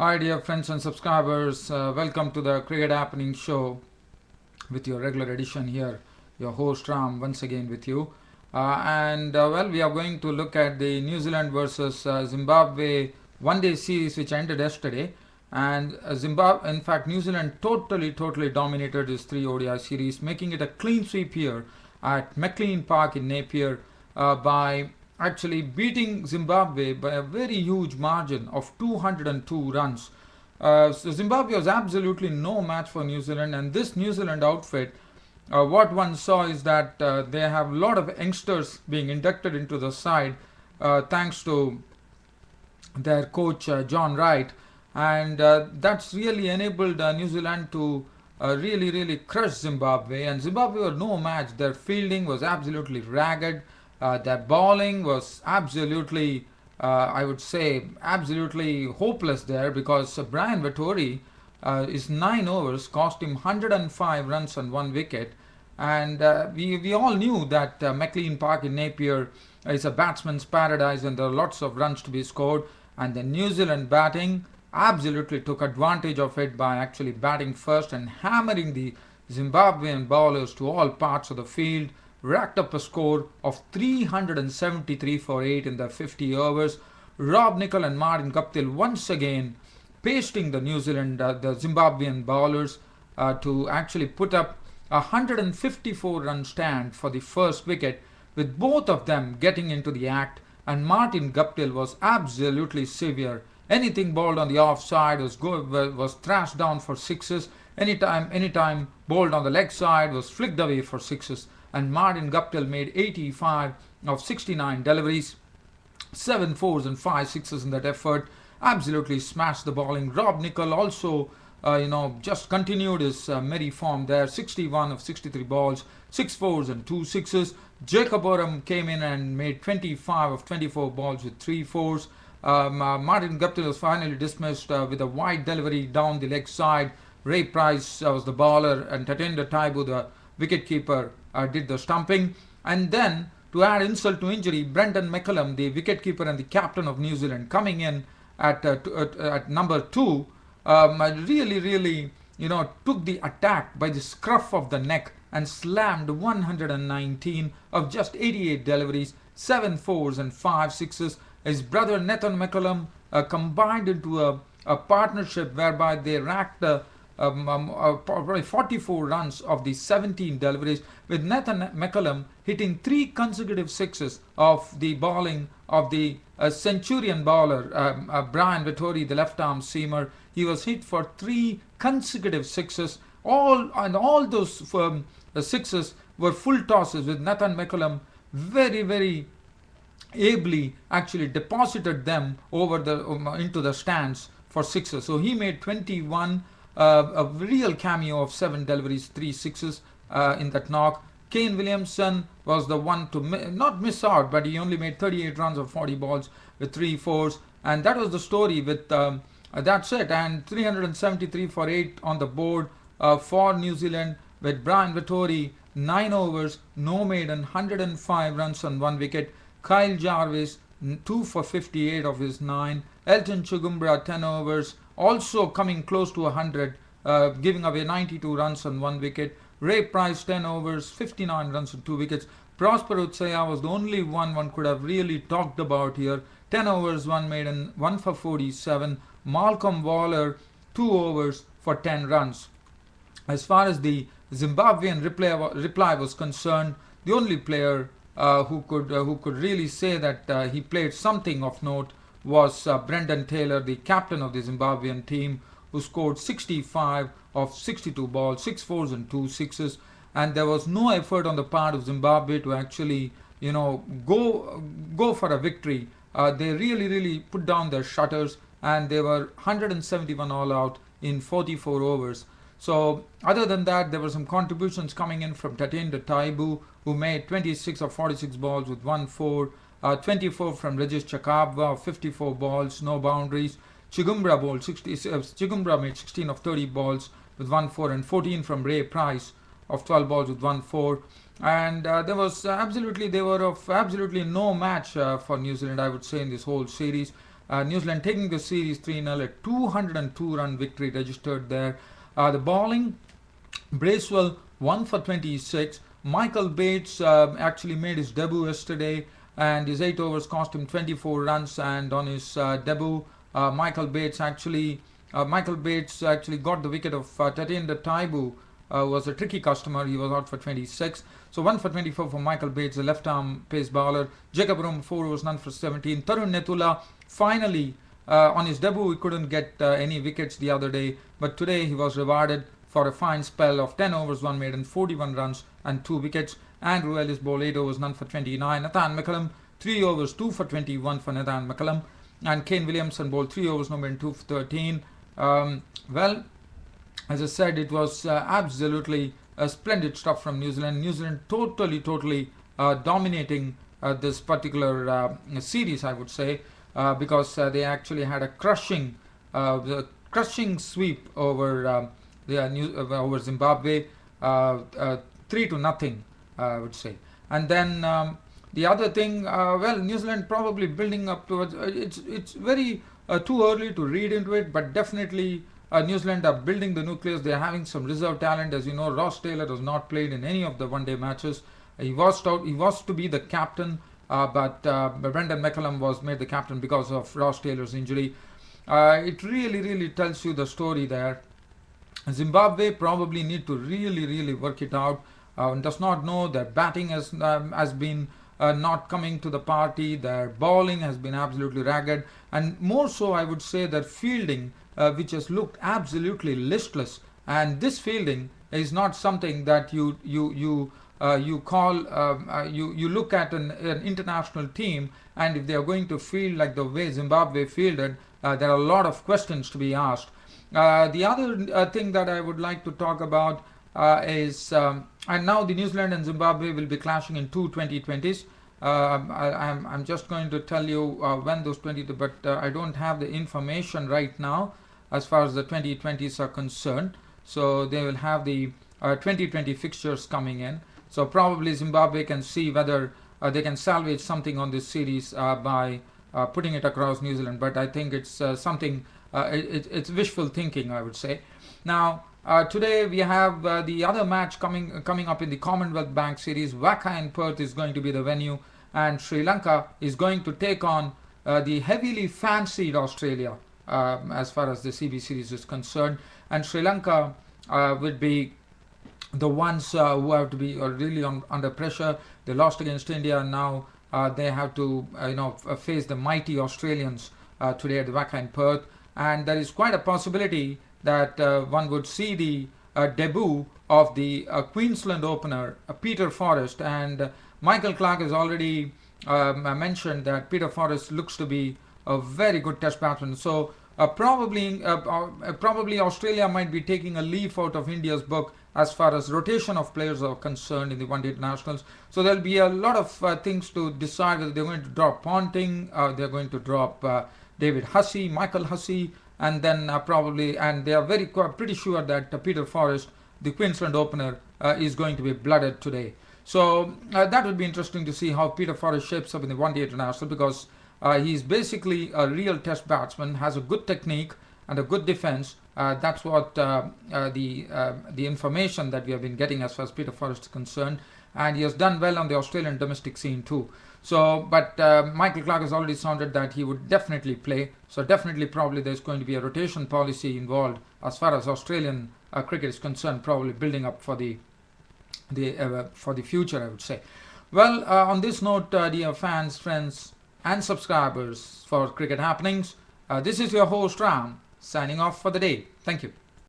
Hi dear friends and subscribers, welcome to the Cricket Happening Show with your regular edition here. Your host Ram once again with you. Well, we are going to look at the New Zealand versus Zimbabwe one-day series which ended yesterday. And Zimbabwe, in fact, New Zealand totally dominated this 3 ODI series, making it a clean sweep here at McLean Park in Napier by actually beating Zimbabwe by a very huge margin of 202 runs. So Zimbabwe was absolutely no match for New Zealand, and this New Zealand outfit, what one saw is that they have a lot of youngsters being inducted into the side thanks to their coach John Wright, and that's really enabled New Zealand to really crush Zimbabwe. And Zimbabwe were no match. Their fielding was absolutely ragged. Their bowling was absolutely, I would say, absolutely hopeless there, because Brian Vettori, his 9 overs cost him 105 runs and 1 wicket. And we all knew that McLean Park in Napier is a batsman's paradise and there are lots of runs to be scored. And the New Zealand batting absolutely took advantage of it by actually batting first and hammering the Zimbabwean bowlers to all parts of the field. Racked up a score of 373 for 8 in the 50 overs. Rob Nicol and Martin Guptill once again pasting the New Zealand, the Zimbabwean bowlers to actually put up a 154 run stand for the first wicket, with both of them getting into the act. And Martin Guptill was absolutely severe. Anything bowled on the offside was thrashed down for sixes. Anytime bowled on the leg side was flicked away for sixes. And Martin Guptill made 85 of 69 deliveries, 7 fours and 5 sixes in that effort. Absolutely smashed the bowling. Rob Nicol also, just continued his merry form there. 61 of 63 balls, 6 fours and 2 sixes. Jacob Oram came in and made 25 of 24 balls with 3 fours. Martin Guptill was finally dismissed with a wide delivery down the leg side. Ray Price was the bowler, and Tatenda Taibu, the wicketkeeper, did the stumping. And then, to add insult to injury, Brendon McCullum, the wicketkeeper and the captain of New Zealand, coming in at number 2, really took the attack by the scruff of the neck and slammed 119 of just 88 deliveries, 7 fours and 5 sixes. His brother Nathan McCullum combined into a partnership whereby they racked probably 44 runs of the 17 deliveries, with Nathan McCullum hitting 3 consecutive sixes of the bowling of the Centurion bowler Brian Vettori, the left-arm seamer. He was hit for 3 consecutive sixes. All those sixes were full tosses, with Nathan McCullum very ably actually deposited them over into the stands for sixes. So he made 21. A real cameo of 7 deliveries, 3 sixes in that knock. Kane Williamson was the one to not miss out, but he only made 38 runs of 40 balls with 3 fours. And that was the story with, that's it. And 373 for 8 on the board for New Zealand, with Brian Vettori, 9 overs, no maiden, 105 runs on 1 wicket. Kyle Jarvis, 2 for 58 of his 9. Elton Chigumbura, 10 overs, also coming close to 100, giving away 92 runs on 1 wicket. Ray Price, 10 overs, 59 runs on 2 wickets. Prosper Utsaya was the only one could have really talked about here. 10 overs, 1 maiden, 1 for 47. Malcolm Waller, 2 overs for 10 runs. As far as the Zimbabwean reply was concerned, the only player who could really say that he played something of note was Brendon Taylor, the captain of the Zimbabwean team, who scored 65 of 62 balls, 6 fours and 2 sixes. And there was no effort on the part of Zimbabwe to actually, go for a victory. They really put down their shutters, and they were 171 all out in 44 overs. So other than that, there were some contributions coming in from Tatenda Taibu, who made 26 of 46 balls with 1 four. 24 from Regis Chakabwa, 54 balls, no boundaries. Chigumbura made 16 of 30 balls with 1 4, and 14 from Ray Price of 12 balls with 1 4. And they were of absolutely no match for New Zealand, I would say, in this whole series. New Zealand taking the series 3-0, a 202 run victory registered there. The bowling, Bracewell 1 for 26. Michael Bates actually made his debut yesterday, and his 8 overs cost him 24 runs. And on his debut, Michael Bates actually got the wicket of Tatenda Taibu, was a tricky customer. He was out for 26. So 1 for 24 for Michael Bates, the left-arm pace bowler. Jacob Rum 4 overs, none for 17. Tarun Netula finally on his debut he couldn't get any wickets the other day, but today he was rewarded for a fine spell of 10 overs, 1 maiden, 41 runs and 2 wickets. Andrew Ellis bowled 8 overs, none for 29. Nathan McCullum 3 overs, 2 for 21 for Nathan McCullum. And Kane Williamson bowled 3 overs, no maiden, 2 for 13. Well, as I said, it was absolutely splendid stuff from New Zealand. New Zealand totally dominating this particular series, I would say, because they actually had a crushing sweep over over Zimbabwe, 3-0, I would say. And then the other thing, well, New Zealand probably building up towards. It's very too early to read into it, but definitely New Zealand are building the nucleus. They are having some reserve talent. As you know, Ross Taylor has not played in any of the one-day matches. He was to be the captain, but Brendon McCullum was made the captain because of Ross Taylor's injury. It really tells you the story there. Zimbabwe probably need to really work it out. Does not know their batting has been not coming to the party. Their bowling has been absolutely ragged, and more so I would say their fielding, which has looked absolutely listless. And this fielding is not something that you look at an international team, and if they are going to field like the way Zimbabwe fielded, there are a lot of questions to be asked. The other thing that I would like to talk about is, and now the New Zealand and Zimbabwe will be clashing in two 2020s. I'm just going to tell you when those 20, but I don't have the information right now as far as the 2020s are concerned. So they will have the 2020 fixtures coming in. So probably Zimbabwe can see whether they can salvage something on this series by putting it across New Zealand. But I think it's something, it's wishful thinking, I would say. Now, today we have the other match coming up in the Commonwealth Bank series. Waka in Perth is going to be the venue, and Sri Lanka is going to take on the heavily fancied Australia as far as the CB series is concerned. And Sri Lanka would be the ones who have to be really under pressure. They lost against India, and now they have to face the mighty Australians today at the Waka in Perth. And there is quite a possibility that one would see the debut of the Queensland opener, Peter Forrest. And Michael Clarke has already mentioned that Peter Forrest looks to be a very good test batsman. So probably Australia might be taking a leaf out of India's book as far as rotation of players are concerned in the one-day internationals. So there'll be a lot of things to decide whether they're going to drop Ponting, they're going to drop David Hussey, Michael Hussey, and then probably, and they are pretty sure that Peter Forrest, the Queensland opener, is going to be blooded today. So that would be interesting to see how Peter Forrest shapes up in the one-day international, because he's basically a real test batsman, has a good technique and a good defense. That's what the information that we have been getting as far as Peter Forrest is concerned, and he has done well on the Australian domestic scene too. So, but Michael Clarke has already sounded that he would definitely play. So definitely, probably there's going to be a rotation policy involved as far as Australian cricket is concerned, probably building up for the future, I would say. Well, on this note, dear fans, friends, and subscribers for Cricket Happenings, this is your host Ram, signing off for the day. Thank you.